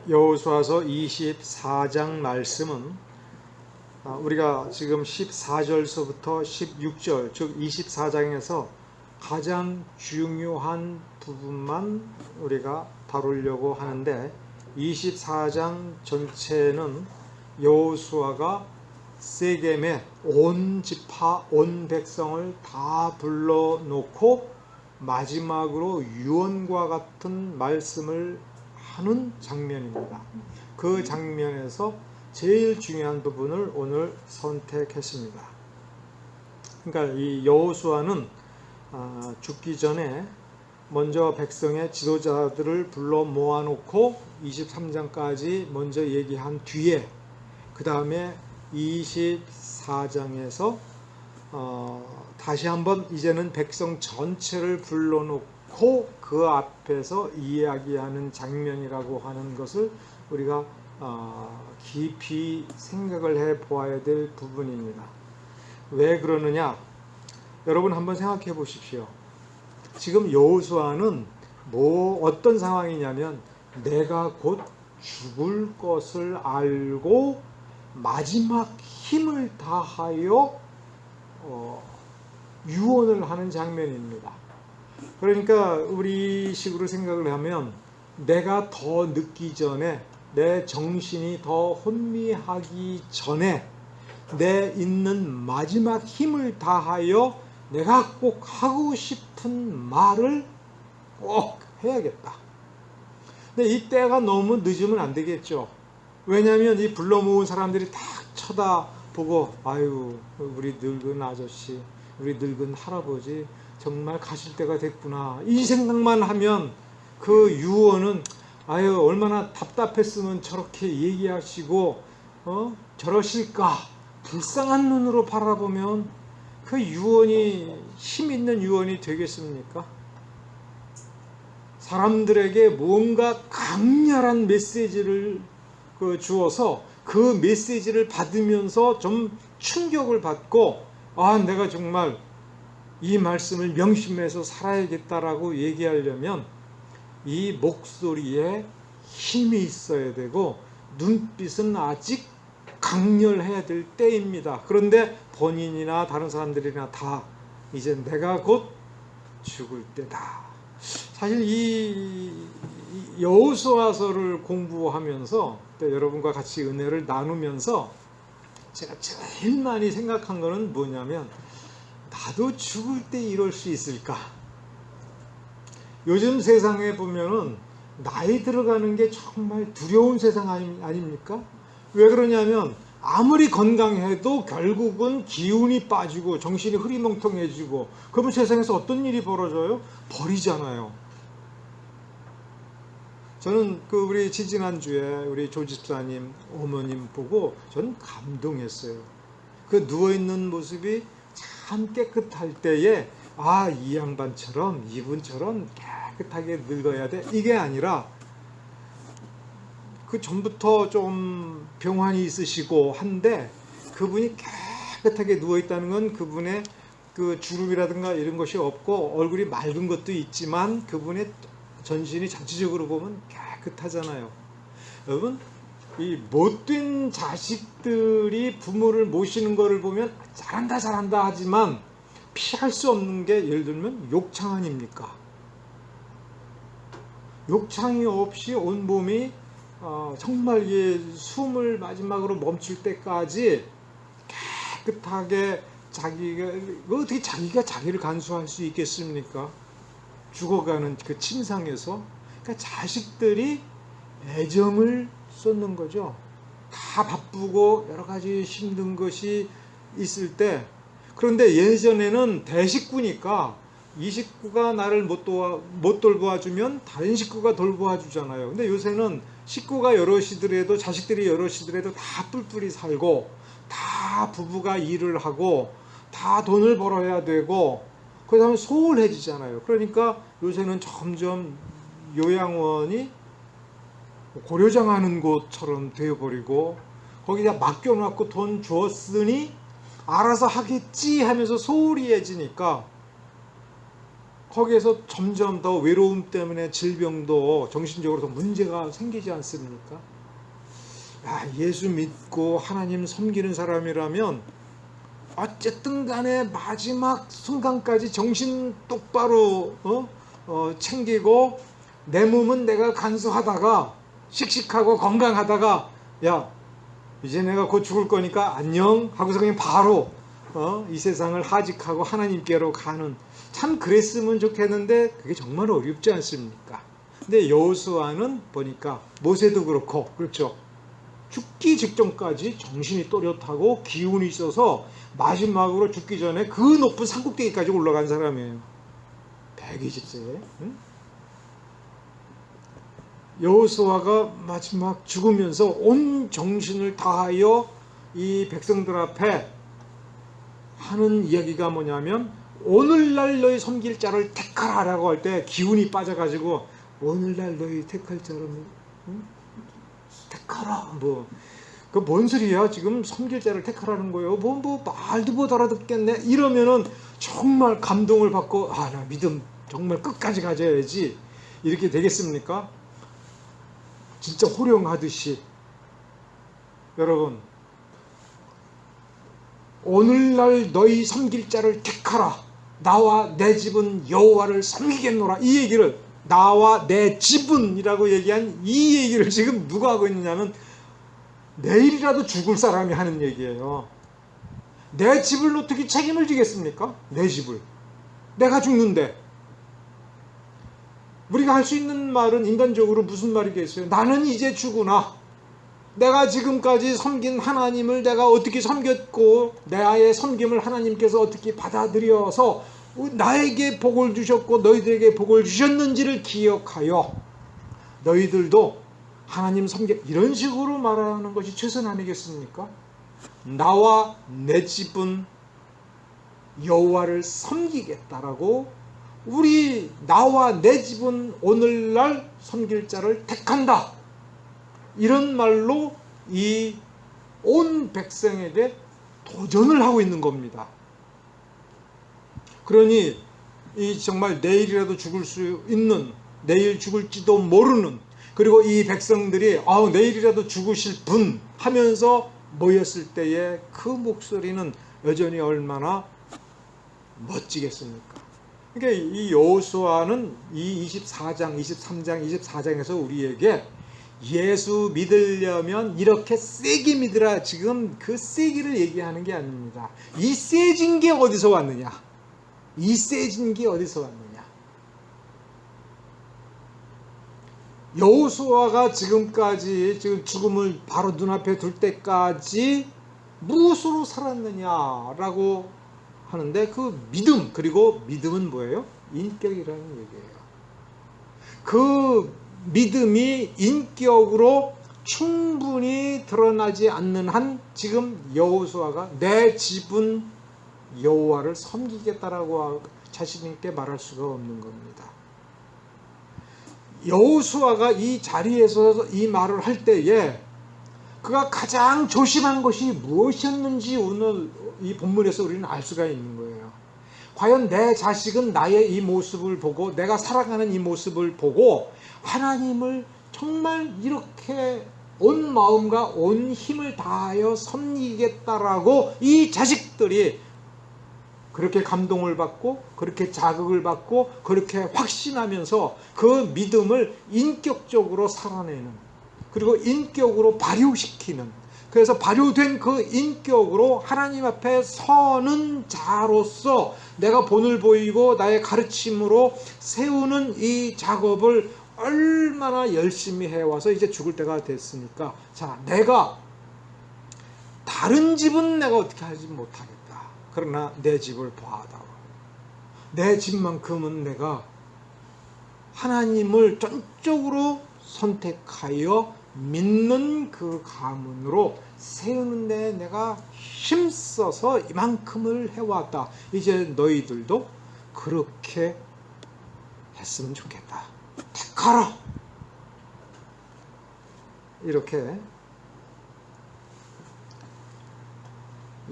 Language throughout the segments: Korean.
여호수아서 24장 말씀은 우리가 지금 14절서부터 16절 즉 24장에서 가장 중요한 부분만 우리가 다루려고 하는데, 24장 전체는 여호수아가 세겜의 온 지파 온 백성을 다 불러놓고 마지막으로 유언과 같은 말씀을 하는 장면입니다. 그 장면에서 제일 중요한 부분을 오늘 선택했습니다. 그러니까 이 여호수아는 죽기 전에 먼저 백성의 지도자들을 불러 모아놓고 23장까지 먼저 얘기한 뒤에 그 다음에 24장에서 다시 한번 이제는 백성 전체를 불러놓고 그 앞에서 이야기하는 장면이라고 하는 것을 우리가 깊이 생각을 해 보아야 될 부분입니다. 왜 그러느냐? 여러분 한번 생각해 보십시오. 지금 여호수아는 어떤 상황이냐면, 내가 곧 죽을 것을 알고 마지막 힘을 다하여 유언을 하는 장면입니다. 그러니까 우리 식으로 생각을 하면, 내가 더 늦기 전에, 내 정신이 더 혼미하기 전에 내 있는 마지막 힘을 다하여 내가 꼭 하고 싶은 말을 꼭 해야겠다. 근데 이 때가 너무 늦으면 안 되겠죠. 왜냐하면 이 불러 모은 사람들이 다 쳐다보고, 아유, 우리 늙은 아저씨, 우리 늙은 할아버지 정말 가실 때가 됐구나, 이 생각만 하면 그 유언은, 아유, 얼마나 답답했으면 저렇게 얘기하시고 저러실까, 불쌍한 눈으로 바라보면 그 유언이 힘 있는 유언이 되겠습니까? 사람들에게 뭔가 강렬한 메시지를 주어서 그 메시지를 받으면서 좀 충격을 받고, 내가 정말 이 말씀을 명심해서 살아야겠다라고 얘기하려면 이 목소리에 힘이 있어야 되고 눈빛은 아직 강렬해야 될 때입니다. 그런데 본인이나 다른 사람들이나 다 이제 내가 곧 죽을 때다. 사실 이 여호수아서를 공부하면서 또 여러분과 같이 은혜를 나누면서 제가 제일 많이 생각한 거는 뭐냐면, 나도 죽을 때 이럴 수 있을까? 요즘 세상에 보면은 나이 들어가는 게 정말 두려운 세상 아닙니까? 왜 그러냐면, 아무리 건강해도 결국은 기운이 빠지고 정신이 흐리멍텅해지고, 그러면 세상에서 어떤 일이 벌어져요? 버리잖아요. 저는 우리 지지난주에 우리 조 집사님 어머님 보고 저는 감동했어요. 그 누워있는 모습이 참 깨끗할 때에, 이 양반처럼 이분처럼 깨끗하게 늙어야 돼, 이게 아니라 그 전부터 좀 병환이 있으시고 한데 그분이 깨끗하게 누워있다는 건 그분의 그 주름이라든가 이런 것이 없고 얼굴이 맑은 것도 있지만 그분의 전신이 전체적으로 보면 깨끗하잖아요. 여러분, 이 못된 자식들이 부모를 모시는 거를 보면 잘한다 하지만 피할 수 없는 게, 예를 들면 욕창 아닙니까? 욕창이 없이 온몸이 정말 숨을 마지막으로 멈출 때까지 깨끗하게 어떻게 자기가 자기를 간수할 수 있겠습니까? 죽어가는 그 침상에서. 그러니까 자식들이 애정을 쏟는 거죠. 다 바쁘고 여러 가지 힘든 것이 있을 때. 그런데 예전에는 대식구니까 이 식구가 나를 못 돌보아주면 다른 식구가 돌보아주잖아요. 근데 요새는 식구가 여럿이더라도, 자식들이 여럿이더라도 다 뿔뿔이 살고, 다 부부가 일을 하고, 다 돈을 벌어야 되고, 그 다음에 소홀해지잖아요. 그러니까 요새는 점점 요양원이 고려장 하는 곳처럼 되어버리고, 거기다 맡겨놓고 돈 줬으니 알아서 하겠지 하면서 소홀히해지니까 거기에서 점점 더 외로움 때문에 질병도 정신적으로 더 문제가 생기지 않습니까? 야, 예수 믿고 하나님 섬기는 사람이라면 어쨌든 간에 마지막 순간까지 정신 똑바로 챙기고 내 몸은 내가 간수하다가 씩씩하고 건강하다가 야 이제 내가 곧 죽을 거니까 안녕 하고서 그냥 바로 이 세상을 하직하고 하나님께로 가는, 참 그랬으면 좋겠는데 그게 정말 어렵지 않습니까? 근데 여호수아는 보니까 모세도 그렇고 그렇죠. 죽기 직전까지 정신이 또렷하고 기운이 있어서 마지막으로 죽기 전에 그 높은 산꼭대기까지 올라간 사람이에요. 120세. 응? 여호수아가 마지막 죽으면서 온 정신을 다하여 이 백성들 앞에 하는 이야기가 뭐냐면, 오늘날 너희 섬길 자를 택하라라고 할 때 기운이 빠져가지고 오늘날 너희 택할 자를 택하라, 그 뭔 소리야? 지금 섬길 자를 택하라는 거예요. 뭐 말도 못 알아듣겠네. 이러면은 정말 감동을 받고 나 믿음 정말 끝까지 가져야지 이렇게 되겠습니까? 진짜 호령하듯이. 여러분, 오늘날 너희 섬길 자를 택하라. 나와 내 집은 여호와를 섬기겠노라. 이 얘기를, 나와 내 집은이라고 얘기한 이 얘기를 지금 누가 하고 있느냐면 내일이라도 죽을 사람이 하는 얘기예요. 내 집을 어떻게 책임을 지겠습니까? 내 집을. 내가 죽는데. 우리가 할 수 있는 말은 인간적으로 무슨 말이겠어요? 나는 이제 죽으나 내가 지금까지 섬긴 하나님을 내가 어떻게 섬겼고 나의 섬김을 하나님께서 어떻게 받아들여서 나에게 복을 주셨고 너희들에게 복을 주셨는지를 기억하여 너희들도 하나님 섬겨, 이런 식으로 말하는 것이 최선 아니겠습니까? 나와 내 집은 여호와를 섬기겠다라고, 우리 나와 내 집은 오늘날 섬길 자를 택한다, 이런 말로 이 온 백성에게 도전을 하고 있는 겁니다. 그러니 이 정말 내일이라도 죽을 수 있는, 내일 죽을지도 모르는, 그리고 이 백성들이 내일이라도 죽으실 분 하면서 모였을 때의 그 목소리는 여전히 얼마나 멋지겠습니까? 그러니까 이 여호수아는 이 24장, 23장, 24장에서 우리에게 예수 믿으려면 이렇게 세게 믿으라, 지금 그 세기를 얘기하는 게 아닙니다. 이 세진 게 어디서 왔느냐? 이 세진 게 어디서 왔느냐? 여호수아가 지금까지, 지금 죽음을 바로 눈앞에 둘 때까지 무엇으로 살았느냐라고 하는데, 그 믿음, 그리고 믿음은 뭐예요? 인격이라는 얘기예요. 그 믿음이 인격으로 충분히 드러나지 않는 한 지금 여호수아가 내 집은 여호와를 섬기겠다라고 자신 있게 말할 수가 없는 겁니다. 여호수아가 이 자리에서 이 말을 할 때에 그가 가장 조심한 것이 무엇이었는지 오늘 이 본문에서 우리는 알 수가 있는 거예요. 과연 내 자식은 나의 이 모습을 보고, 내가 살아가는 이 모습을 보고 하나님을 정말 이렇게 온 마음과 온 힘을 다하여 섬기겠다라고 이 자식들이 그렇게 감동을 받고, 그렇게 자극을 받고, 그렇게 확신하면서 그 믿음을 인격적으로 살아내는, 그리고 인격으로 발효시키는, 그래서 발효된 그 인격으로 하나님 앞에 서는 자로서 내가 본을 보이고 나의 가르침으로 세우는 이 작업을 얼마나 열심히 해와서 이제 죽을 때가 됐으니까, 자, 내가 다른 집은 내가 어떻게 하지 못하겠다. 그러나 내 집을 봐다오. 내 집만큼은 내가 하나님을 전적으로 선택하여 믿는 그 가문으로 세우는데 내가 힘써서 이만큼을 해왔다. 이제 너희들도 그렇게 했으면 좋겠다. 택하라. 이렇게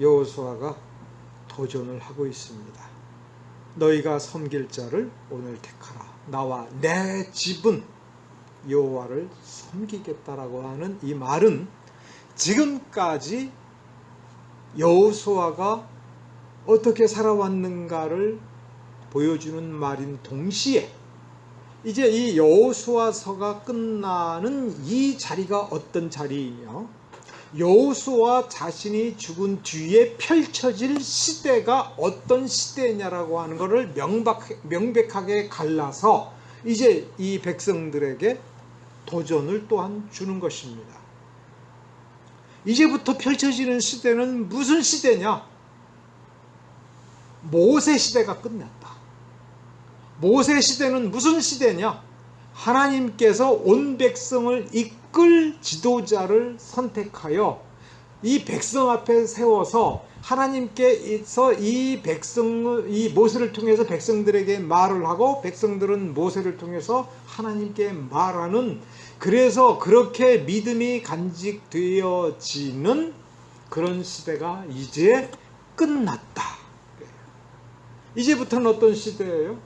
여호수아가 도전을 하고 있습니다. 너희가 섬길 자를 오늘 택하라. 나와 내 집은 여호와를 섬기겠다라고 하는 이 말은 지금까지 여호수아가 어떻게 살아왔는가를 보여주는 말인 동시에 이제 이 여호수아서가 끝나는 이 자리가 어떤 자리예요? 여호수아 자신이 죽은 뒤에 펼쳐질 시대가 어떤 시대냐라고 하는 것을 명백하게 갈라서 이제 이 백성들에게 도전을 또한 주는 것입니다. 이제부터 펼쳐지는 시대는 무슨 시대냐? 모세 시대가 끝났다. 모세 시대는 무슨 시대냐? 하나님께서 온 백성을 이끌 지도자를 선택하여 이 백성 앞에 세워서 하나님께서 이 모세를 통해서 백성들에게 말을 하고 백성들은 모세를 통해서 하나님께 말하는, 그래서 그렇게 믿음이 간직되어지는 그런 시대가 이제 끝났다. 이제부터는 어떤 시대예요?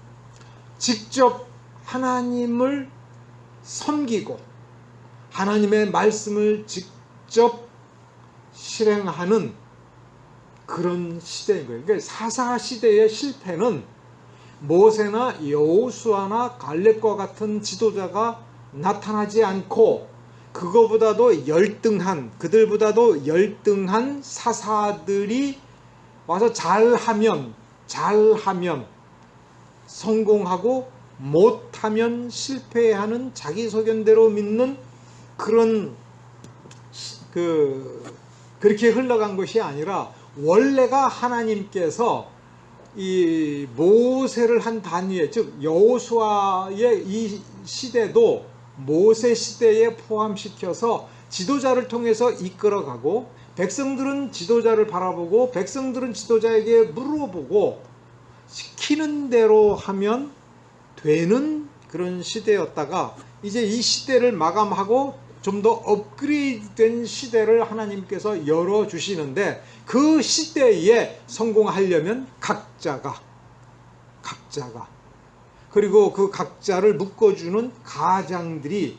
직접 하나님을 섬기고 하나님의 말씀을 직접 실행하는 그런 시대인 거예요. 그러니까 사사 시대의 실패는 모세나 여호수아나 갈렙과 같은 지도자가 나타나지 않고 그들보다도 열등한 사사들이 와서 잘하면 성공하고 못하면 실패하는 자기소견대로 믿는 그런 그렇게 흘러간 것이 아니라 원래가 하나님께서 이 모세를 한 단위에, 즉 여호수아의 이 시대도 모세 시대에 포함시켜서 지도자를 통해서 이끌어가고 백성들은 지도자를 바라보고 백성들은 지도자에게 물어보고 시키는 대로 하면 되는 그런 시대였다가 이제 이 시대를 마감하고 좀 더 업그레이드된 시대를 하나님께서 열어주시는데 그 시대에 성공하려면 각자가 그리고 그 각자를 묶어주는 가장들이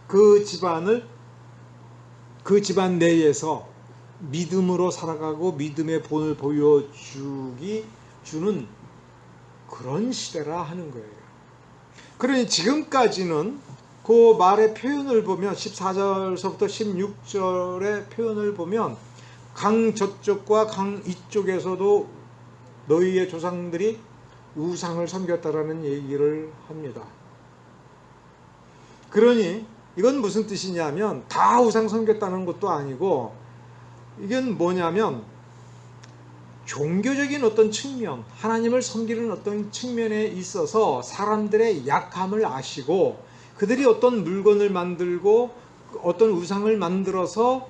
그 집안 내에서 믿음으로 살아가고 믿음의 본을 주는 그런 시대라 하는 거예요. 그러니 지금까지는 그 말의 표현을 보면 14절서부터 16절의 표현을 보면 강 저쪽과 강 이쪽에서도 너희의 조상들이 우상을 섬겼다라는 얘기를 합니다. 그러니 이건 무슨 뜻이냐면 다 우상 섬겼다는 것도 아니고 이건 뭐냐면 종교적인 어떤 측면, 하나님을 섬기는 어떤 측면에 있어서 사람들의 약함을 아시고 그들이 어떤 물건을 만들고 어떤 우상을 만들어서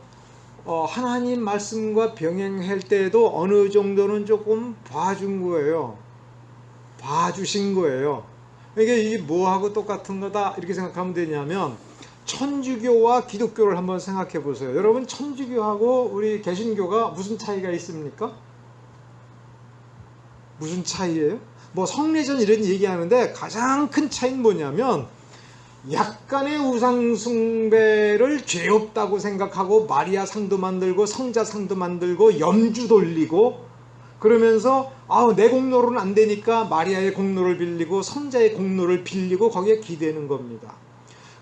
하나님 말씀과 병행할 때에도 어느 정도는 조금 봐주신 거예요. 이게 뭐하고 똑같은 거다 이렇게 생각하면 되냐면 천주교와 기독교를 한번 생각해 보세요. 여러분, 천주교하고 우리 개신교가 무슨 차이가 있습니까? 무슨 차이예요? 뭐 성례전 이런 얘기하는데 가장 큰 차이는 뭐냐면 약간의 우상 숭배를 죄 없다고 생각하고 마리아 상도 만들고 성자 상도 만들고 염주 돌리고 그러면서 내 공로로는 안 되니까 마리아의 공로를 빌리고 성자의 공로를 빌리고 거기에 기대는 겁니다.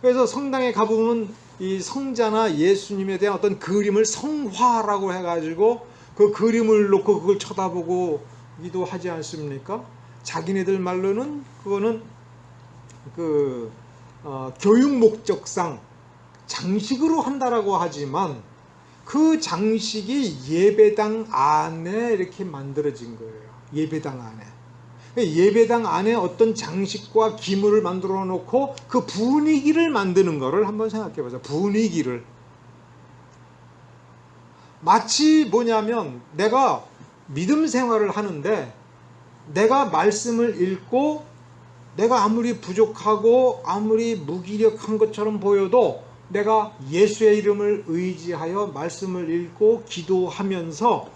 그래서 성당에 가보면 이 성자나 예수님에 대한 어떤 그림을 성화라고 해가지고 그 그림을 놓고 그걸 쳐다보고 기도하지 않습니까? 자기네들 말로는 그거는 교육 목적상 장식으로 한다라고 하지만 그 장식이 예배당 안에 이렇게 만들어진 거예요. 예배당 안에 어떤 장식과 기물을 만들어 놓고 그 분위기를 만드는 거를 한번 생각해 보세요. 분위기를. 마치 뭐냐면 내가 믿음 생활을 하는데 내가 말씀을 읽고 내가 아무리 부족하고 아무리 무기력한 것처럼 보여도 내가 예수의 이름을 의지하여 말씀을 읽고 기도하면서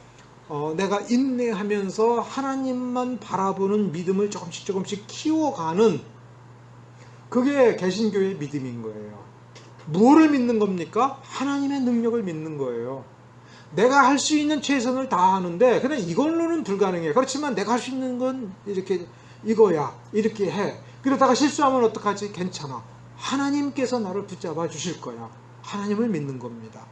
내가 인내하면서 하나님만 바라보는 믿음을 조금씩 키워가는, 그게 개신교의 믿음인 거예요. 무엇을 믿는 겁니까? 하나님의 능력을 믿는 거예요. 내가 할 수 있는 최선을 다하는데 그냥 이걸로는 불가능해요. 그렇지만 내가 할 수 있는 건 이렇게, 이거야, 이렇게 해. 그러다가 실수하면 어떡하지? 괜찮아. 하나님께서 나를 붙잡아 주실 거야. 하나님을 믿는 겁니다.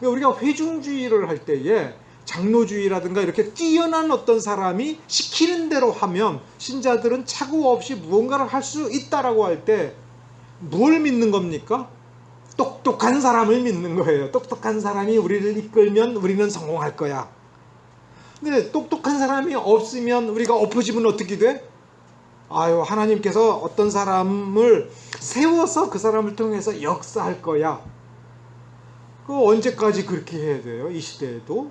우리가 회중주의를 할 때에 장로주의라든가 이렇게 뛰어난 어떤 사람이 시키는 대로 하면 신자들은 착오 없이 무언가를 할 수 있다라고 할 때 뭘 믿는 겁니까? 똑똑한 사람을 믿는 거예요. 똑똑한 사람이 우리를 이끌면 우리는 성공할 거야. 근데 똑똑한 사람이 없으면 우리가 엎어지면 어떻게 돼? 아유, 하나님께서 어떤 사람을 세워서 그 사람을 통해서 역사할 거야. 그 언제까지 그렇게 해야 돼요? 이 시대에도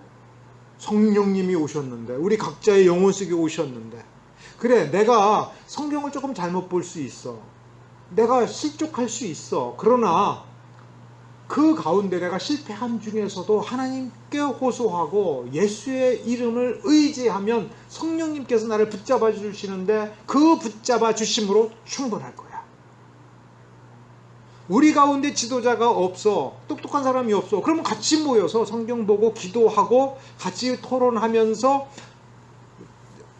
성령님이 오셨는데, 우리 각자의 영혼 속에 오셨는데, 그래, 내가 성경을 조금 잘못 볼 수 있어. 내가 실족할 수 있어. 그러나 그 가운데 내가 실패한 중에서도 하나님께 호소하고 예수의 이름을 의지하면 성령님께서 나를 붙잡아 주시는데 그 붙잡아 주심으로 충분할 거야. 우리 가운데 지도자가 없어, 똑똑한 사람이 없어. 그러면 같이 모여서 성경 보고 기도하고 같이 토론하면서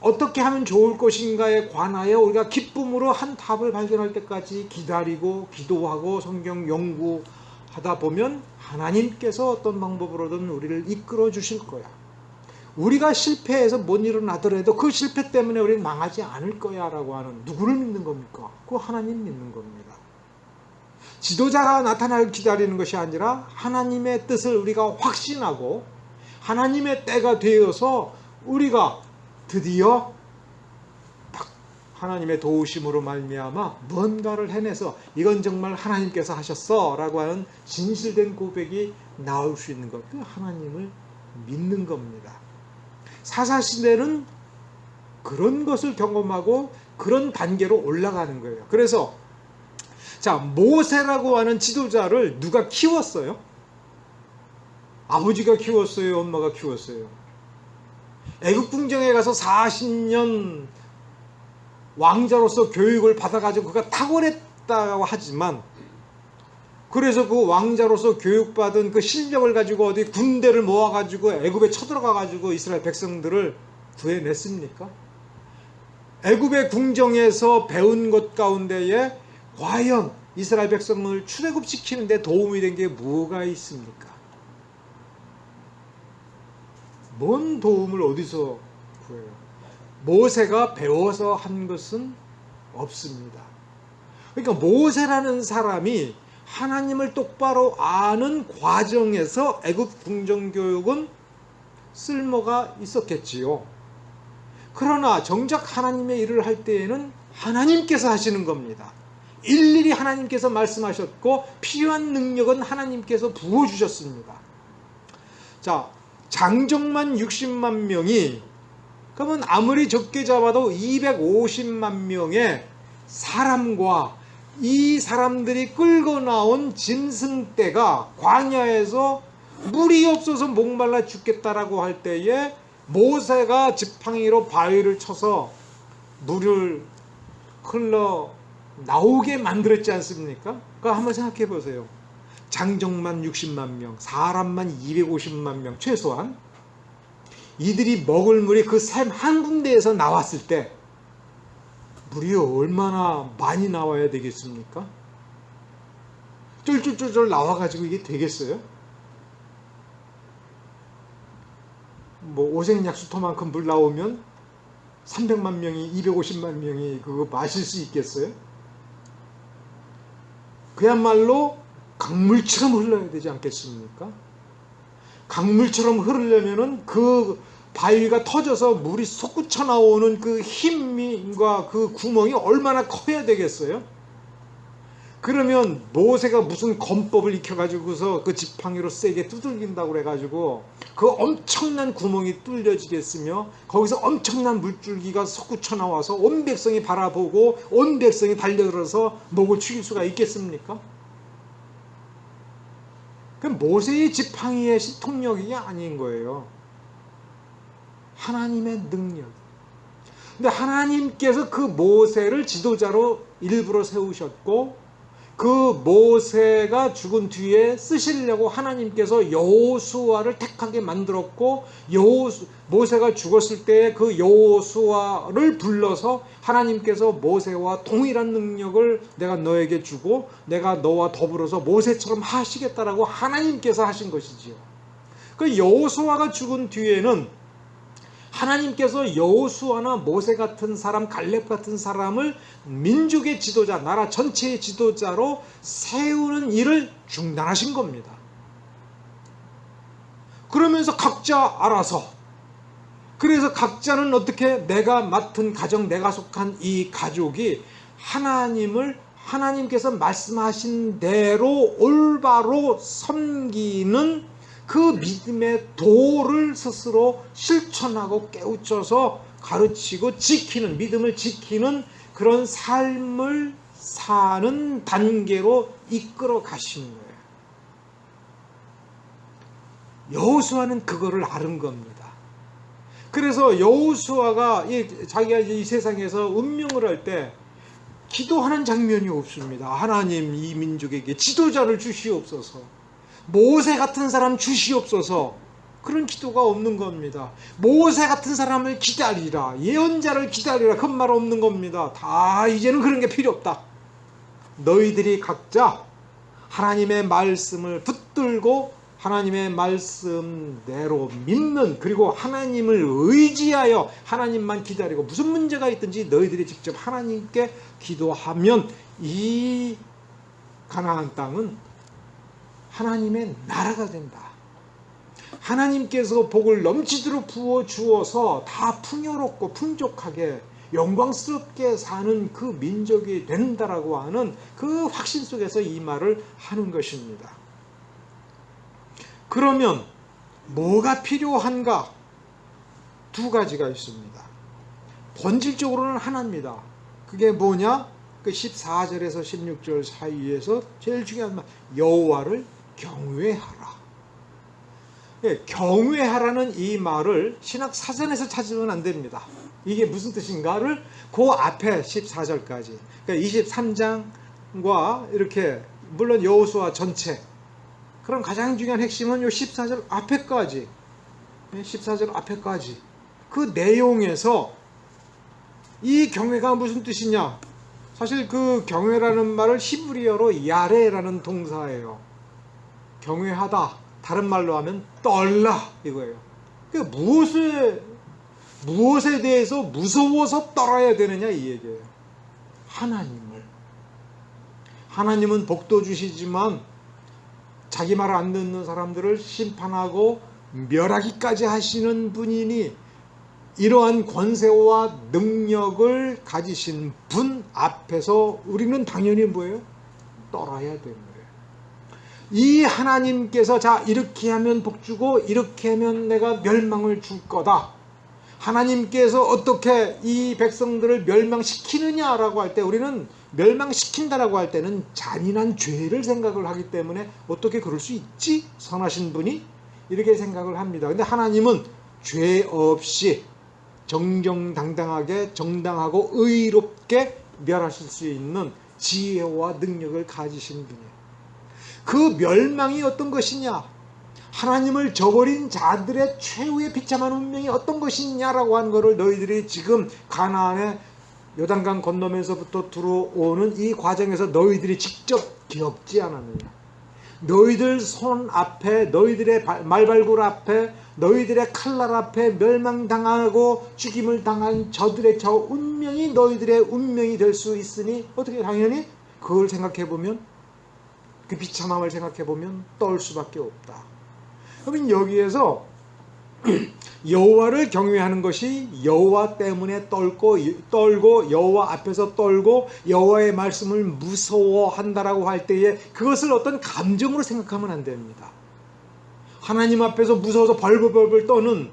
어떻게 하면 좋을 것인가에 관하여 우리가 기쁨으로 한 답을 발견할 때까지 기다리고 기도하고 성경 연구하다 보면 하나님께서 어떤 방법으로든 우리를 이끌어 주실 거야. 우리가 실패해서 못 일어나더라도 그 실패 때문에 우리는 망하지 않을 거야 라고 하는, 누구를 믿는 겁니까? 그 하나님 믿는 겁니다. 지도자가 나타나길 기다리는 것이 아니라 하나님의 뜻을 우리가 확신하고 하나님의 때가 되어서 우리가 드디어 하나님의 도우심으로 말미암아 무언가를 해내서 이건 정말 하나님께서 하셨어 라고 하는 진실된 고백이 나올 수 있는 것, 그 하나님을 믿는 겁니다. 사사시대는 그런 것을 경험하고 그런 단계로 올라가는 거예요. 그래서 자, 모세라고 하는 지도자를 누가 키웠어요? 아버지가 키웠어요? 엄마가 키웠어요? 애굽 궁정에 가서 40년 왕자로서 교육을 받아가지고 그가 탁월했다고 하지만, 그래서 그 왕자로서 교육받은 그 실력을 가지고 어디 군대를 모아가지고 애굽에 쳐들어가가지고 이스라엘 백성들을 구해냈습니까? 애굽의 궁정에서 배운 것 가운데에 과연 이스라엘 백성을 출애굽시키는 데 도움이 된 게 뭐가 있습니까? 뭔 도움을 어디서 구해요? 모세가 배워서 한 것은 없습니다. 그러니까 모세라는 사람이 하나님을 똑바로 아는 과정에서 애굽 궁정교육은 쓸모가 있었겠지요. 그러나 정작 하나님의 일을 할 때에는 하나님께서 하시는 겁니다. 일일이 하나님께서 말씀하셨고 필요한 능력은 하나님께서 부어주셨습니다. 자, 장정만 60만 명이, 그러면 아무리 적게 잡아도 250만 명의 사람과 이 사람들이 끌고 나온 짐승떼가 광야에서 물이 없어서 목말라 죽겠다라고 할 때에 모세가 지팡이로 바위를 쳐서 물을 흘러 나오게 만들었지 않습니까? 그러니까 한번 생각해 보세요. 장정만 60만 명, 사람만 250만 명 최소한, 이들이 먹을 물이 그 샘 한 군데에서 나왔을 때 물이 얼마나 많이 나와야 되겠습니까? 쫄쫄쫄쫄 나와가지고 이게 되겠어요? 뭐 오색약수터만큼 물 나오면 300만 명이, 250만 명이 그거 마실 수 있겠어요? 그야말로 강물처럼 흘러야 되지 않겠습니까? 강물처럼 흐르려면은 그 바위가 터져서 물이 솟구쳐 나오는 그 힘과 그 구멍이 얼마나 커야 되겠어요? 그러면 모세가 무슨 검법을 익혀가지고서 그 지팡이로 세게 두들긴다고 그래가지고 그 엄청난 구멍이 뚫려지겠으며 거기서 엄청난 물줄기가 솟구쳐 나와서 온 백성이 바라보고 온 백성이 달려들어서 목을 축일 수가 있겠습니까? 그 모세의 지팡이의 통력이 아닌 거예요. 하나님의 능력. 근데 하나님께서 그 모세를 지도자로 일부러 세우셨고, 그 모세가 죽은 뒤에 쓰시려고 하나님께서 여호수아를 택하게 만들었고, 모세가 죽었을 때 그 여호수아를 불러서 하나님께서 모세와 동일한 능력을 내가 너에게 주고 내가 너와 더불어서 모세처럼 하시겠다라고 하나님께서 하신 것이지요. 그 여호수아가 죽은 뒤에는 하나님께서 여호수아나 모세 같은 사람, 갈렙 같은 사람을 민족의 지도자, 나라 전체의 지도자로 세우는 일을 중단하신 겁니다. 그러면서 각자 알아서, 그래서 각자는 어떻게 내가 맡은 가정, 내가 속한 이 가족이 하나님께서 말씀하신 대로 올바로 섬기는 그 믿음의 도를 스스로 실천하고 깨우쳐서 가르치고 지키는, 믿음을 지키는 그런 삶을 사는 단계로 이끌어 가시는 거예요. 여호수아는 그거를 아는 겁니다. 그래서 여호수아가 자기가 이 세상에서 운명을 할 때 기도하는 장면이 없습니다. 하나님, 이 민족에게 지도자를 주시옵소서, 모세 같은 사람 주시옵소서, 그런 기도가 없는 겁니다. 모세 같은 사람을 기다리라, 예언자를 기다리라, 그런 말 없는 겁니다. 다 이제는 그런 게 필요 없다. 너희들이 각자 하나님의 말씀을 붙들고 하나님의 말씀대로 믿는, 그리고 하나님을 의지하여 하나님만 기다리고 무슨 문제가 있든지 너희들이 직접 하나님께 기도하면 이 가나안 땅은 하나님의 나라가 된다. 하나님께서 복을 넘치도록 부어 주어서 다 풍요롭고 풍족하게 영광스럽게 사는 그 민족이 된다라고 하는 그 확신 속에서 이 말을 하는 것입니다. 그러면 뭐가 필요한가? 두 가지가 있습니다. 본질적으로는 하나입니다. 그게 뭐냐? 그 14절에서 16절 사이에서 제일 중요한 말, 여호와를 경외하라. 예, 경외하라는 이 말을 신학 사전에서 찾으면 안 됩니다. 이게 무슨 뜻인가를 그 앞에 14절까지, 그러니까 23장과 이렇게, 물론 여호수아 전체, 그럼 가장 중요한 핵심은 요 14절 앞에까지, 14절 앞에까지 그 내용에서 이 경외가 무슨 뜻이냐? 사실 그 경외라는 말을 히브리어로 야레라는 동사예요. 경외하다, 다른 말로 하면 떨라, 이거예요. 그러니까 무엇에 대해서 무서워서 떨어야 되느냐, 이 얘기예요. 하나님은 복도 주시지만 자기 말 안 듣는 사람들을 심판하고 멸하기까지 하시는 분이니, 이러한 권세와 능력을 가지신 분 앞에서 우리는 당연히 뭐예요? 떨어야 되는 거예요. 이 하나님께서 자, 이렇게 하면 복 주고 이렇게 하면 내가 멸망을 줄 거다. 하나님께서 어떻게 이 백성들을 멸망시키느냐라고 할 때, 우리는 멸망시킨다라고 할 때는 잔인한 죄를 생각을 하기 때문에 어떻게 그럴 수 있지? 선하신 분이? 이렇게 생각을 합니다. 근데 하나님은 죄 없이 정정당당하게 정당하고 의롭게 멸하실 수 있는 지혜와 능력을 가지신 분이에요. 그 멸망이 어떤 것이냐? 하나님을 저버린 자들의 최후의 비참한 운명이 어떤 것이냐라고 하는 것을 너희들이 지금 가나안에 요단강 건너면서부터 들어오는 이 과정에서 너희들이 직접 겪지 않았느냐? 너희들 손 앞에, 너희들의 말발굴 앞에, 너희들의 칼날 앞에 멸망당하고 죽임을 당한 저들의 저 운명이 너희들의 운명이 될 수 있으니, 어떻게 당연히 그걸 생각해보면, 그 비참함을 생각해보면 떨 수밖에 없다. 그러면 여기에서 여호와를 경외하는 것이 여호와 때문에 떨고 여호와 앞에서 떨고 여호와의 말씀을 무서워한다라고 할 때에 그것을 어떤 감정으로 생각하면 안 됩니다. 하나님 앞에서 무서워서 벌벌벌 떠는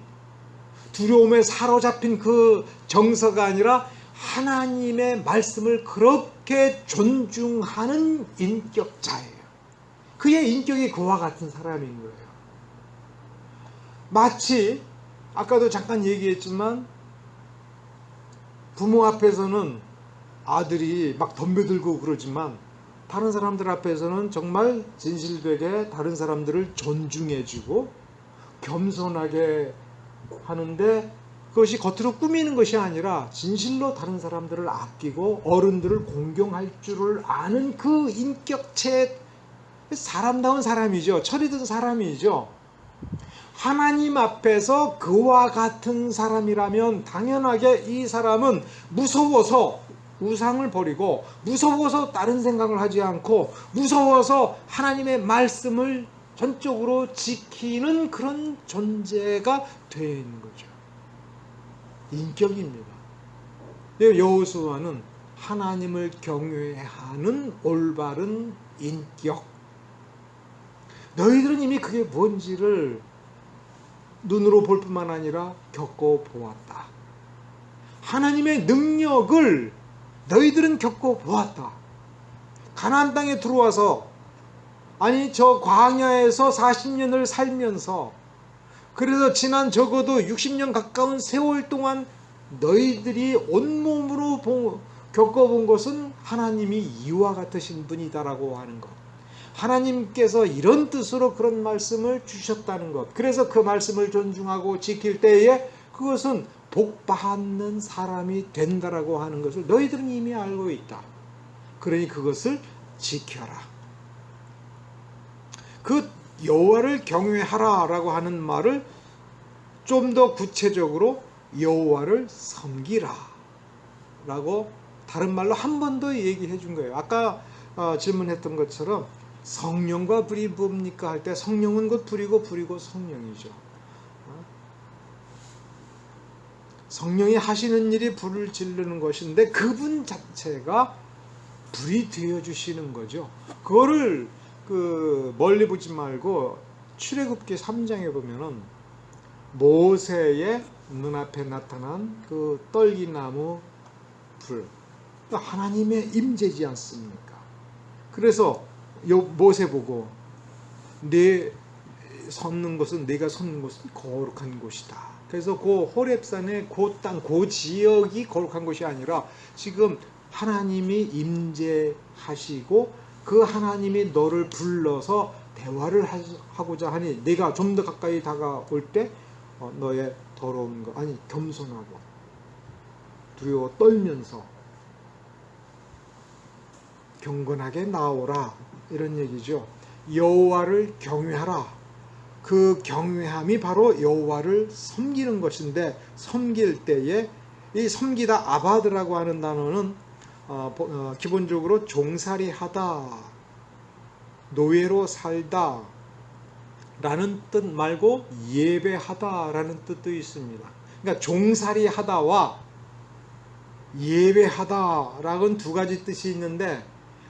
두려움에 사로잡힌 그 정서가 아니라 하나님의 말씀을 그렇게 존중하는 인격자예요. 그의 인격이 그와 같은 사람인 거예요. 마치 아까도 잠깐 얘기했지만 부모 앞에서는 아들이 막 덤벼들고 그러지만 다른 사람들 앞에서는 정말 진실되게 다른 사람들을 존중해주고 겸손하게 하는데, 그것이 겉으로 꾸미는 것이 아니라 진실로 다른 사람들을 아끼고 어른들을 공경할 줄을 아는 그 인격체, 사람다운 사람이죠. 철이 든 사람이죠. 하나님 앞에서 그와 같은 사람이라면 당연하게 이 사람은 무서워서 우상을 버리고, 무서워서 다른 생각을 하지 않고, 무서워서 하나님의 말씀을 전적으로 지키는 그런 존재가 되는 거죠. 인격입니다. 여호수아는 하나님을 경외하는 올바른 인격. 너희들은 이미 그게 뭔지를 눈으로 볼 뿐만 아니라 겪어보았다. 하나님의 능력을 너희들은 겪어보았다. 가나안 땅에 들어와서, 아니 저 광야에서 40년을 살면서, 그래서 지난 적어도 60년 가까운 세월 동안 너희들이 온몸으로 겪어본 것은 하나님이 이와 같으신 분이다라고 하는 것. 하나님께서 이런 뜻으로 그런 말씀을 주셨다는 것. 그래서 그 말씀을 존중하고 지킬 때에 그것은 복받는 사람이 된다라고 하는 것을 너희들은 이미 알고 있다. 그러니 그것을 지켜라. 그 여호와를 경외하라라고 하는 말을 좀 더 구체적으로 여호와를 섬기라라고 다른 말로 한 번 더 얘기해 준 거예요. 아까 질문했던 것처럼 성령과 불이 뭡니까 할 때 성령은 곧 불이고 불이고 성령이죠. 성령이 하시는 일이 불을 지르는 것인데 그분 자체가 불이 되어 주시는 거죠. 그거를 멀리 보지 말고 출애굽기 3장에 보면은 모세의 눈앞에 나타난 그 떨기나무 불, 하나님의 임재지 않습니까? 그래서 모세 보고 내 섰는 곳은, 내가 섰는 곳은 거룩한 곳이다. 그래서 그 호렙산의 그 땅, 그 지역이 거룩한 곳이 아니라 지금 하나님이 임재하시고 그 하나님이 너를 불러서 대화를 하고자 하니 내가 좀 더 가까이 다가올 때 너의 더러운 것, 아니 겸손하고 두려워 떨면서 경건하게 나오라, 이런 얘기죠. 여호와를 경외하라. 그 경외함이 바로 여호와를 섬기는 것인데, 섬길 때에 이 섬기다, 아바드라고 하는 단어는 기본적으로 종살이 하다, 노예로 살다 라는 뜻 말고 예배하다 라는 뜻도 있습니다. 그러니까 종살이 하다와 예배하다 라고는 두 가지 뜻이 있는데,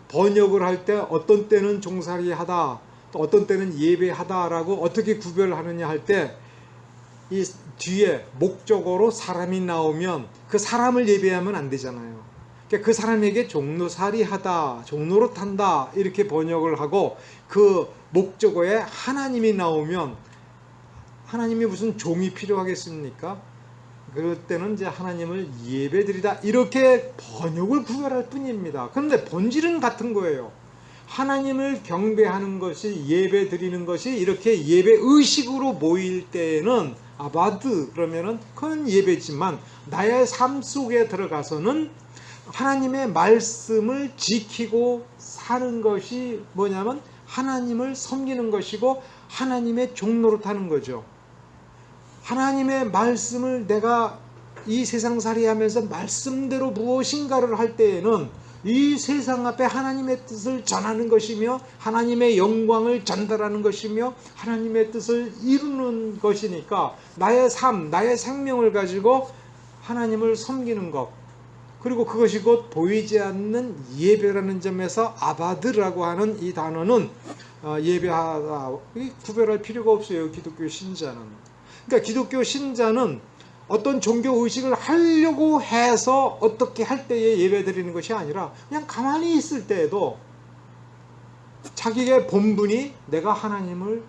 번역을 할 때 어떤 때는 종살이 하다, 또 어떤 때는 예배하다 라고 어떻게 구별하느냐 할 때, 이 뒤에 목적어로 사람이 나오면 그 사람을 예배하면 안 되잖아요. 그러니까 그 사람에게 종로살이 하다, 종로로 탄다 이렇게 번역을 하고, 그 목적어에 하나님이 나오면 하나님이 무슨 종이 필요하겠습니까? 그럴 때는 이제 하나님을 예배드리다 이렇게 번역을 구별할 뿐입니다. 그런데 본질은 같은 거예요. 하나님을 경배하는 것이, 예배드리는 것이 이렇게 예배 의식으로 모일 때에는 아바드 그러면은 그건 예배지만, 나의 삶 속에 들어가서는 하나님의 말씀을 지키고 사는 것이 뭐냐면 하나님을 섬기는 것이고 하나님의 종로로 타는 거죠. 하나님의 말씀을 내가 이 세상살이 하면서 말씀대로 무엇인가를 할 때에는 이 세상 앞에 하나님의 뜻을 전하는 것이며 하나님의 영광을 전달하는 것이며 하나님의 뜻을 이루는 것이니까, 나의 삶, 나의 생명을 가지고 하나님을 섬기는 것, 그리고 그것이 곧 보이지 않는 예배라는 점에서 아바드라고 하는 이 단어는 예배하다, 구별할 필요가 없어요. 기독교 신자는. 그러니까 기독교 신자는 어떤 종교 의식을 하려고 해서 어떻게 할 때에 예배 드리는 것이 아니라, 그냥 가만히 있을 때에도 자기의 본분이 내가 하나님을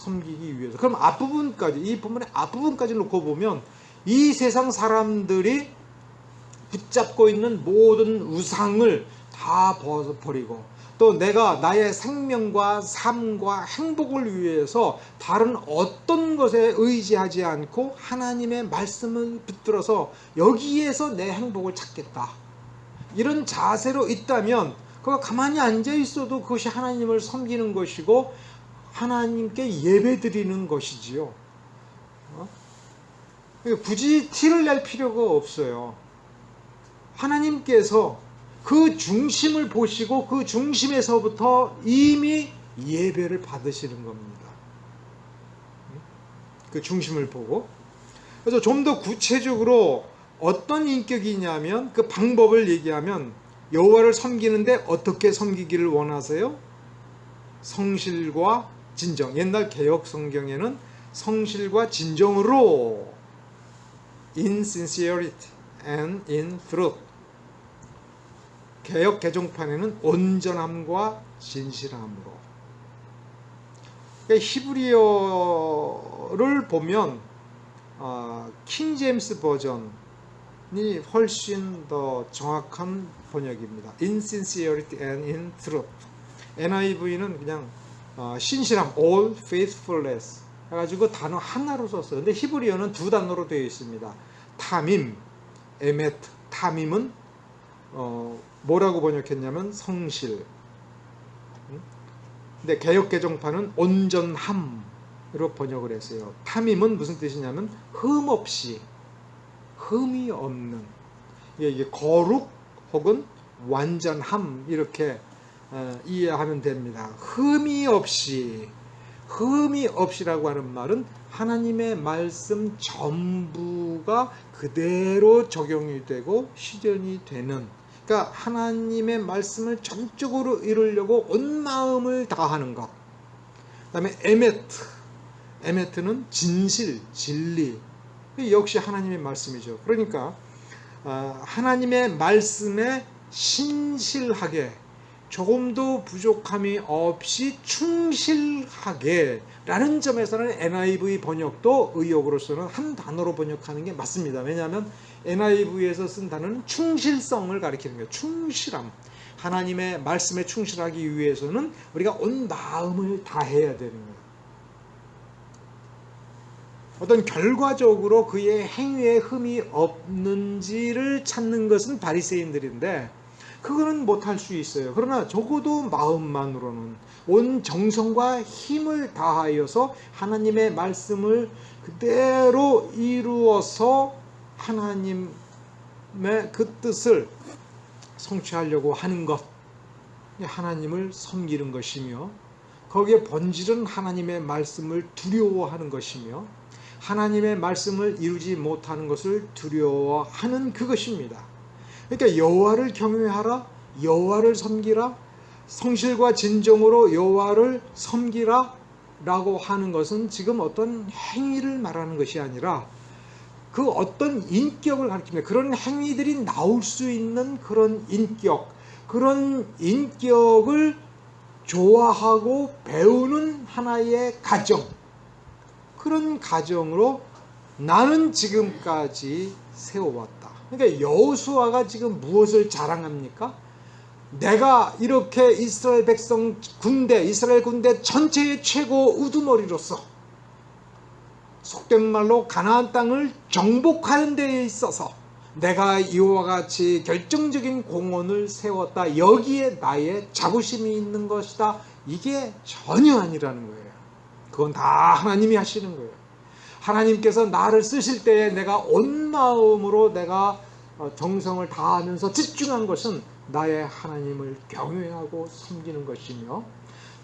섬기기 위해서. 그럼 앞부분까지, 이 본문의 앞부분까지 놓고 보면 이 세상 사람들이 붙잡고 있는 모든 우상을 다 벗어버리고 또 내가 나의 생명과 삶과 행복을 위해서 다른 어떤 것에 의지하지 않고 하나님의 말씀을 붙들어서 여기에서 내 행복을 찾겠다. 이런 자세로 있다면 그가 가만히 앉아 있어도 그것이 하나님을 섬기는 것이고 하나님께 예배드리는 것이지요. 굳이 티를 낼 필요가 없어요. 하나님께서 그 중심을 보시고 그 중심에서부터 이미 예배를 받으시는 겁니다. 그 중심을 보고. 그래서 좀 더 구체적으로 어떤 인격이냐면 그 방법을 얘기하면 여호와를 섬기는데 어떻게 섬기기를 원하세요? 성실과 진정. 옛날 개역 성경에는 성실과 진정으로 in sincerity and in truth. 개역 개정판에는 온전함과 진실함으로. 그러니까 히브리어를 보면 킹 제임스 버전이 훨씬 더 정확한 번역입니다. In sincerity and in truth. NIV는 그냥 신실함, all faithfulness 해가지고 단어 하나로 썼어요. 근데 히브리어는 두 단어로 되어 있습니다. 타밈, 에메트. 타밈은 뭐라고 번역했냐면 성실. 근데 개역개정판은 온전함으로 번역을 했어요. 타밈은 무슨 뜻이냐면 흠 없이, 흠이 없는. 이게 거룩 혹은 완전함 이렇게 이해하면 됩니다. 흠이 없이. 흠이 없이라고 하는 말은 하나님의 말씀 전부가 그대로 적용이 되고 실현이 되는, 그러니까 하나님의 말씀을 전적으로 이루려고 온 마음을 다하는 것. 그 다음에 에메트. 에메트는 진실, 진리. 역시 하나님의 말씀이죠. 그러니까 하나님의 말씀에 신실하게, 조금도 부족함이 없이 충실하게 라는 점에서는 NIV 번역도 의역으로서는 한 단어로 번역하는 게 맞습니다. 왜냐하면 NIV에서 쓴 단어는 충실성을 가리키는 거예요. 충실함. 하나님의 말씀에 충실하기 위해서는 우리가 온 마음을 다해야 되는 거예요. 어떤 결과적으로 그의 행위에 흠이 없는지를 찾는 것은 바리새인들인데 그거는 못할 수 있어요. 그러나 적어도 마음만으로는 온 정성과 힘을 다하여서 하나님의 말씀을 그대로 이루어서 하나님의 그 뜻을 성취하려고 하는 것, 하나님을 섬기는 것이며 거기에 본질은 하나님의 말씀을 두려워하는 것이며 하나님의 말씀을 이루지 못하는 것을 두려워하는 그것입니다. 그러니까 여호와를 경외하라, 여호와를 섬기라, 성실과 진정으로 여호와를 섬기라 라고 하는 것은 지금 어떤 행위를 말하는 것이 아니라 그 어떤 인격을 가리킵니다. 그런 행위들이 나올 수 있는 그런 인격, 그런 인격을 좋아하고 배우는 하나의 가정, 그런 가정으로 나는 지금까지 세워왔다. 그러니까 여호수아가 지금 무엇을 자랑합니까? 내가 이렇게 이스라엘 백성 군대, 이스라엘 군대 전체의 최고 우두머리로서 속된 말로 가나안 땅을 정복하는 데에 있어서 내가 이와 같이 결정적인 공헌을 세웠다. 여기에 나의 자부심이 있는 것이다. 이게 전혀 아니라는 거예요. 그건 다 하나님이 하시는 거예요. 하나님께서 나를 쓰실 때에 내가 온 마음으로 내가 정성을 다하면서 집중한 것은 나의 하나님을 경외하고 섬기는 것이며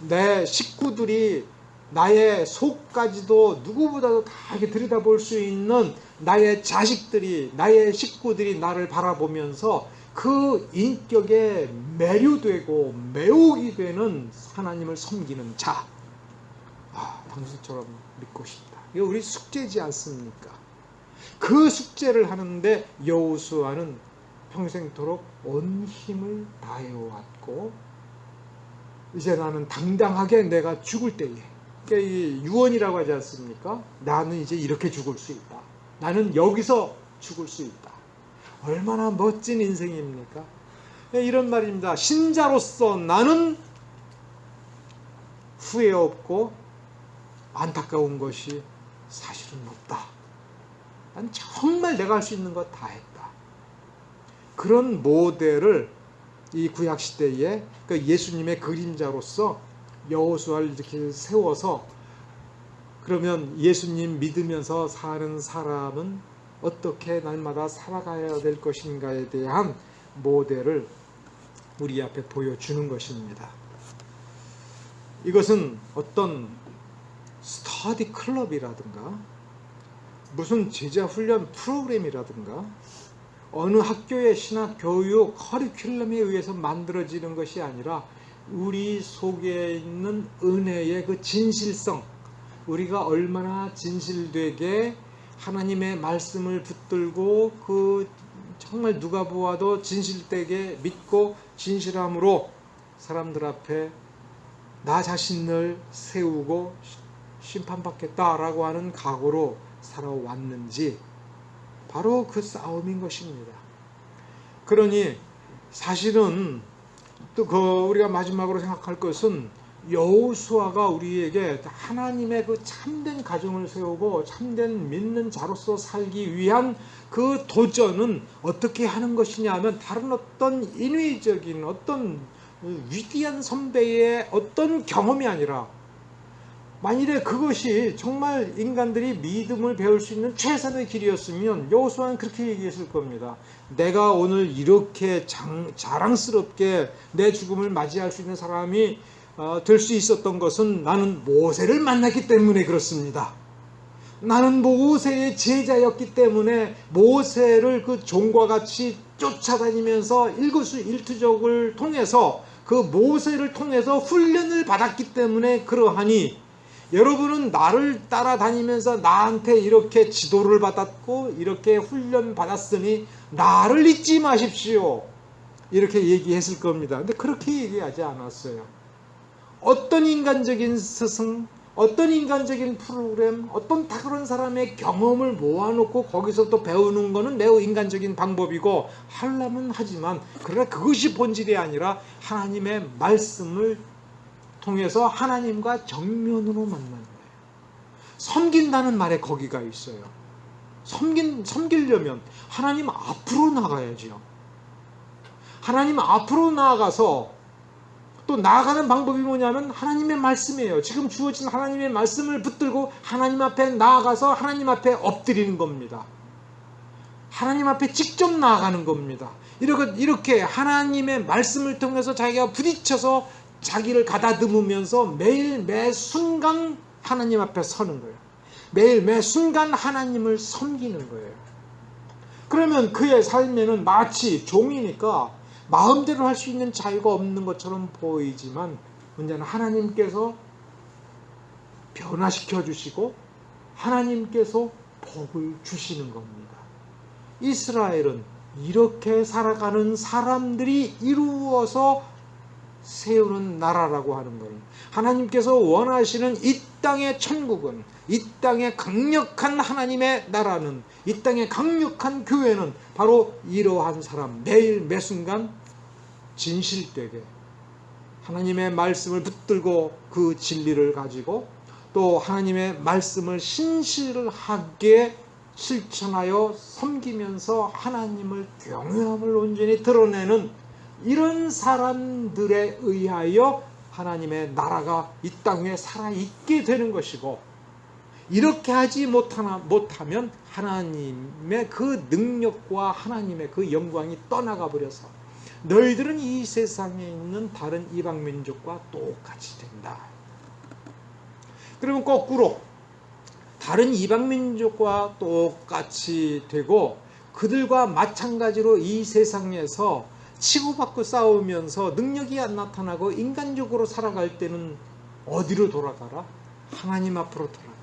내 식구들이 나의 속까지도 누구보다도 다 이렇게 들여다볼 수 있는 나의 자식들이, 나의 식구들이 나를 바라보면서 그 인격에 매료되고 매혹이 되는 하나님을 섬기는 자, 당신처럼 믿고 싶다. 이거 우리 숙제지 않습니까? 그 숙제를 하는데 여호수아는 평생토록 온 힘을 다해왔고 이제 나는 당당하게 내가 죽을 때에 이 유언이라고 하지 않습니까? 나는 이제 이렇게 죽을 수 있다. 나는 여기서 죽을 수 있다. 얼마나 멋진 인생입니까? 이런 말입니다. 신자로서 나는 후회 없고 안타까운 것이 사실은 없다. 난 정말 내가 할 수 있는 거 다 했다. 그런 모델을 이 구약시대에 예수님의 그림자로서 여호수아를 이렇게 세워서, 그러면 예수님 믿으면서 사는 사람은 어떻게 날마다 살아가야 될 것인가에 대한 모델을 우리 앞에 보여주는 것입니다. 이것은 어떤 스터디 클럽이라든가 무슨 제자 훈련 프로그램이라든가 어느 학교의 신학 교육 커리큘럼에 의해서 만들어지는 것이 아니라 우리 속에 있는 은혜의 그 진실성, 우리가 얼마나 진실되게 하나님의 말씀을 붙들고 그 정말 누가 보아도 진실되게 믿고 진실함으로 사람들 앞에 나 자신을 세우고 심판받겠다라고 하는 각오로 살아왔는지, 바로 그 싸움인 것입니다. 그러니 사실은 또 우리가 마지막으로 생각할 것은 여호수아가 우리에게 하나님의 그 참된 가정을 세우고 참된 믿는 자로서 살기 위한 그 도전은 어떻게 하는 것이냐 하면, 다른 어떤 인위적인 어떤 위대한 선배의 어떤 경험이 아니라, 만일에 그것이 정말 인간들이 믿음을 배울 수 있는 최선의 길이었으면 여호수아는 그렇게 얘기했을 겁니다. 내가 오늘 이렇게 자랑스럽게 내 죽음을 맞이할 수 있는 사람이 될 수 있었던 것은 나는 모세를 만났기 때문에 그렇습니다. 나는 모세의 제자였기 때문에 모세를 그 종과 같이 쫓아다니면서 일거수일투족을 통해서 그 모세를 통해서 훈련을 받았기 때문에 그러하니, 여러분은 나를 따라다니면서 나한테 이렇게 지도를 받았고 이렇게 훈련 받았으니 나를 잊지 마십시오. 이렇게 얘기했을 겁니다. 근데 그렇게 얘기하지 않았어요. 어떤 인간적인 스승, 어떤 인간적인 프로그램, 어떤 다 그런 사람의 경험을 모아놓고 거기서 또 배우는 것은 매우 인간적인 방법이고 하려면 하지만, 그러나 그것이 본질이 아니라 하나님의 말씀을 통해서 하나님과 정면으로 만나는 거예요. 섬긴다는 말에 거기가 있어요. 섬기려면 하나님 앞으로 나가야죠. 하나님 앞으로 나아가서, 또 나아가는 방법이 뭐냐면 하나님의 말씀이에요. 지금 주어진 하나님의 말씀을 붙들고 하나님 앞에 나아가서 하나님 앞에 엎드리는 겁니다. 하나님 앞에 직접 나아가는 겁니다. 이렇게 하나님의 말씀을 통해서 자기가 부딪혀서 자기를 가다듬으면서 매일 매 순간 하나님 앞에 서는 거예요. 매일 매 순간 하나님을 섬기는 거예요. 그러면 그의 삶에는 마치 종이니까 마음대로 할 수 있는 자유가 없는 것처럼 보이지만, 문제는 하나님께서 변화시켜 주시고 하나님께서 복을 주시는 겁니다. 이스라엘은 이렇게 살아가는 사람들이 이루어서 세우는 나라라고 하는 거예요. 하나님께서 원하시는 이 땅의 천국은, 이 땅의 강력한 하나님의 나라는, 이 땅의 강력한 교회는 바로 이러한 사람, 매일 매순간 진실되게 하나님의 말씀을 붙들고 그 진리를 가지고 또 하나님의 말씀을 신실하게 실천하여 섬기면서 하나님을 경외함을 온전히 드러내는 이런 사람들에 의하여 하나님의 나라가 이 땅에 살아있게 되는 것이고, 이렇게 하지 못하면 하나님의 그 능력과 하나님의 그 영광이 떠나가 버려서 너희들은 이 세상에 있는 다른 이방민족과 똑같이 된다. 그러면 거꾸로 다른 이방민족과 똑같이 되고 그들과 마찬가지로 이 세상에서 치고받고 싸우면서 능력이 안 나타나고 인간적으로 살아갈 때는 어디로 돌아가라? 하나님 앞으로 돌아가라.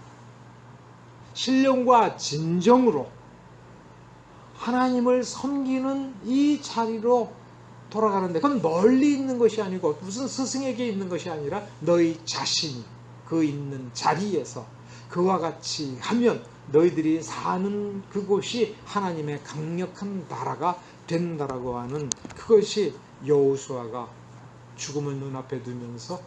신령과 진정으로 하나님을 섬기는 이 자리로 돌아가는데, 그건 멀리 있는 것이 아니고 무슨 스승에게 있는 것이 아니라 너희 자신이 그 있는 자리에서 그와 같이 하면 너희들이 사는 그곳이 하나님의 강력한 나라가 된다라고 하는, 그것이 여호수아가 죽음을 눈앞에 두면서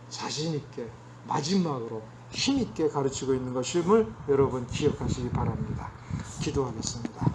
자신 있게 마지막으로 힘 있게 가르치고 있는 것임을 여러분 기억하시기 바랍니다. 기도하겠습니다.